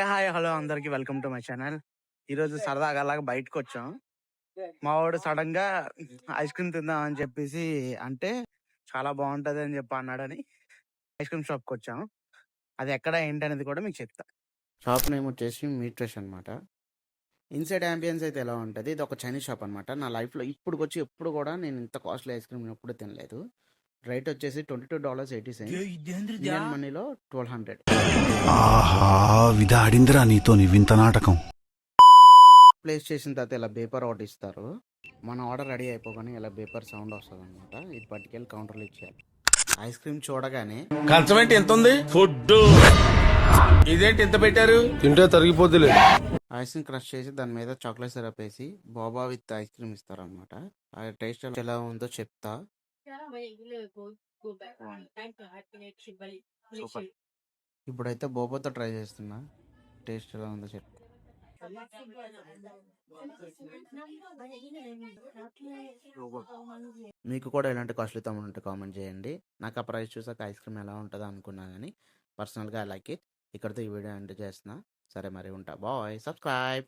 Hi hello అందరికి welcome to my channel. ఈరోజు సరదాగా అలాగా బయటకు వచ్చాం. మా వాడు సడన్ గా ఐస్ క్రీమ్ తిందాం అని చెప్పేసి అంటే చాలా బాగుంటది అని చెప్పి అన్నాడని ఐస్ క్రీమ్ షాప్కి వచ్చాం. అది ఎక్కడ ఏంటి అనేది కూడా మీకు చెప్తా. షాప్ నేమ్ వచ్చేసి మీట్ ఫ్రెష్ అనమాట. ఇన్సైడ్ అంబియన్స్ అయితే ఎలా ఉంటుంది, ఇది ఒక చైనీస్ షాప్ అనమాట. నా లైఫ్లో ఇప్పుడు వచ్చి ఎప్పుడు కూడా నేను ఇంత కాస్ట్లీ ఐస్ క్రీమ్ ఎప్పుడు తినలేదు. రేట్ వచ్చేసి $22.80, ఇండియన్ మనీలో 1200. ఆహా విధాడిందిరా నీతో వింత నాటకం. ప్లేస్ చేసిన తర్వాత ఇలా పేపర్ ఒకటి ఇస్తారు. మన ఆర్డర్ రెడీ అయిపోగానే ఇలా పేపర్ సౌండ్ వస్తుంది అనమాట. ఇది పట్టుకెళ్ళి కౌంటర్లో ఇచ్చేయాలి. ఐస్ క్రీమ్ చూడగానే కంచమేంటి ఎంత ఉంది ఫుడ్ ఇదేంటి ఎంత పెట్టారు తింటే తరిగిపోద్దిలే. ఐస్ క్రీమ్ క్రష్ చేసి దాని మీద చాక్లెట్ సిరప్ వేసి బాబా విత్ ఐస్ క్రీమ్ ఇస్తారనమాట. ఆ టేస్ట్ ఎలా ఉందో చెప్తా. సూపర్. ఇప్పుడైతే బోబాతో ట్రై చేస్తున్నా. టేస్ట్ ఎలా ఉందో చెప్తా. మీకు కూడా ఇలాంటి కాస్ట్లీ తమ్ముడు ఉంటే కామెంట్ చేయండి. నాకు ఆ ప్రైస్ చూసాక ఐస్ క్రీమ్ ఎలా ఉంటుందో అనుకున్నా, కానీ పర్సనల్గా ఐ లైక్ ఇట్. ఇక్కడితో ఈ వీడియో ఎండ్ చేస్తున్నా. సరే మరి ఉంటా. బాయ్. సబ్స్క్రైబ్.